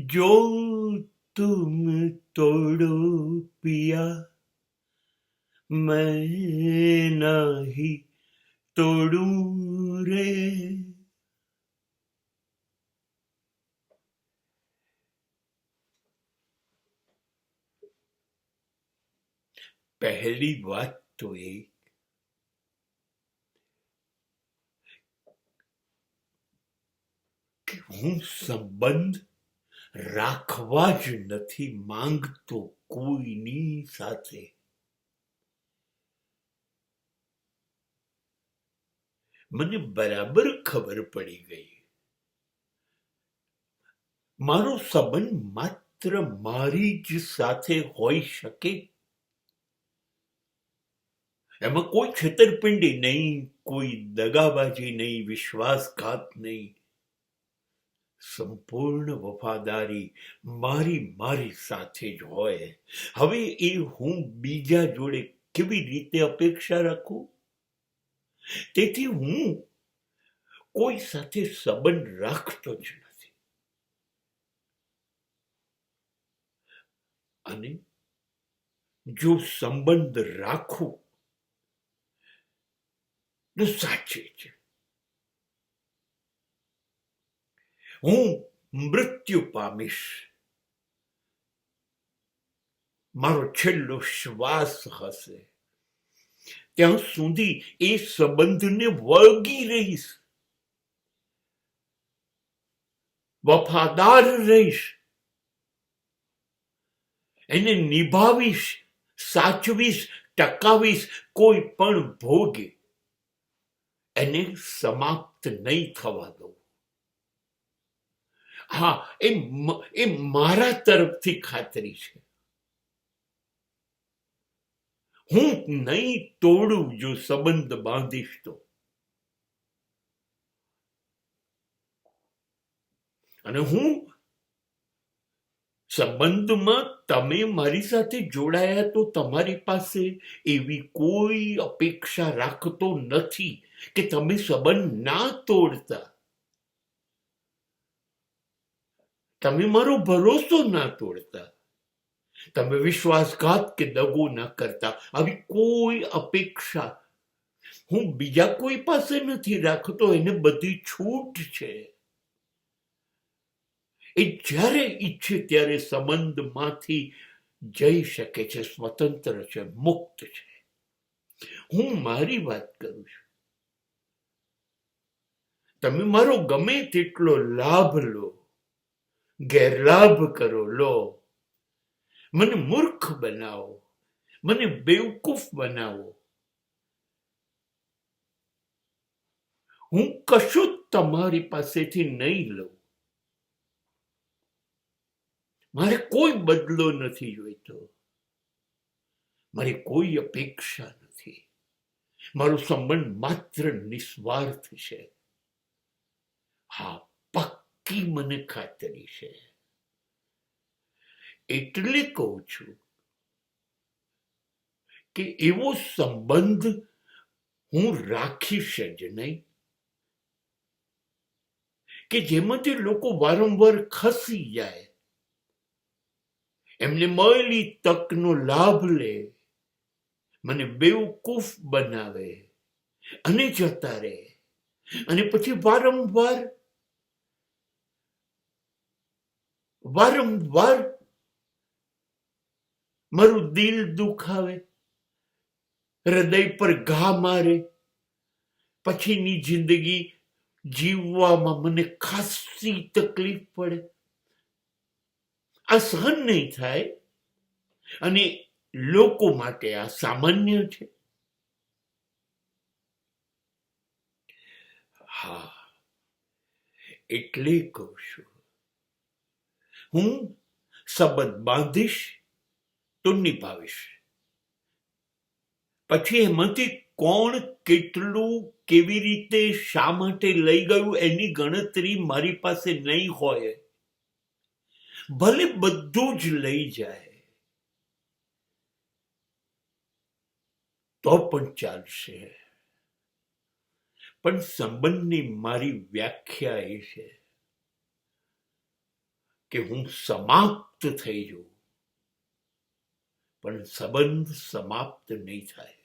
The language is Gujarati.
जो तुम तोड़ो पिया मैं नहीं तोड़ू रे। પહેલી વાત તો એ કે હું સંબંધ રાખવા જ નથી માંગતો કોઈની સાથે. મને બરાબર ખબર પડી ગઈ મારો સંબંધ માત્ર મારી જ સાથે હોઈ શકે. એમાં કોઈ છેતરપિંડી નહીં, કોઈ દગાબાજી નહીં, વિશ્વાસઘાત નહીં. સંપૂર્ણ વફાદારી મારી સાથે જ હોય. હવે એ હું બીજા જોડે કેવી રીતે અપેક્ષા રાખું? તેથી હું કોઈ સાથે સંબંધ રાખતો જ નથી. અને જો સંબંધ રાખું તો સાચે છે હું મૃત્યુ પામીશ, મારો છેલ્લો શ્વાસ હશે ત્યાં સુધી એ સંબંધને વળગી રહીશ, વફાદાર રહીશ, એને નિભાવીશ, સાચવીશ, ટકાવીશ. કોઈ પણ ભોગે એને સમાપ્ત નહીં થવા દઉં. હા, એ મારા તરફથી ખાતરી છે. હું નહીં તોડું જો સંબંધ બાંધીશ તો. અને હું સંબંધમાં તમે મારી સાથે જોડાયા તો તમારી પાસે એવી કોઈ અપેક્ષા રાખતો નથી કે તમે સંબંધ ના તોડતા, તમે મારો ભરોસો ના તોડતા, તમે વિશ્વાસઘાત કે દગો ના કરતા. આવી કોઈ અપેક્ષા હું બીજા કોઈ પાસે નથી રાખતો. એને બધી છૂટ છે. એ જ્યારે ઈચ્છે ત્યારે સંબંધમાંથી જઈ શકે છે, સ્વતંત્ર છે, મુક્ત છે. હું મારી વાત કરું છું. તમે મારો ગમે તેટલો લાભ લો, ગેરલાભ કરો, લો, મને મૂર્ખ બનાવો, મને બેવકૂફ બનાવો, હું કશું જ તમારી પાસેથી નહીં લઉં. મારે કોઈ બદલો નથી જોઈતો, મારી કોઈ અપેક્ષા નથી. મારો સંબંધ માત્ર નિસ્વાર્થ છે. હા, પક્કી મને ખાતરી છે. એટલે કહું છું કે એવો સંબંધ હું રાખીશ જ નહીં કે જેમાંથી લોકો વારંવાર ખસી જાય, એમને મળેલી તકનો લાભ લે, મને બેવકૂફ બનાવે અને જતા રહે, અને પછી વારંવાર મારું દિલ દુખાવે, હૃદય પર ઘા મારે, પછીની જિંદગી જીવવામાં મને ખાસી તકલીફ પડે. આ સહન નહીં થાય. અને લોકો માટે આ સામાન્ય છે. હા, એટલે કહું છું, હું સંબંધ બાંધીશ તો નિભાવીશ. પછી એમાંથી કોણ, કેટલું, કેવી રીતે, શા માટે લઈ ગયું એની ગણતરી મારી પાસે નહીં હોય. ભલે બધું જ લઈ જાય તો પણ ચાલશે. પણ સંબંધની મારી વ્યાખ્યા એ છે કે હું સમાપ્ત થઈ જાઉં, પણ સંબંધ સમાપ્ત નહીં થાય.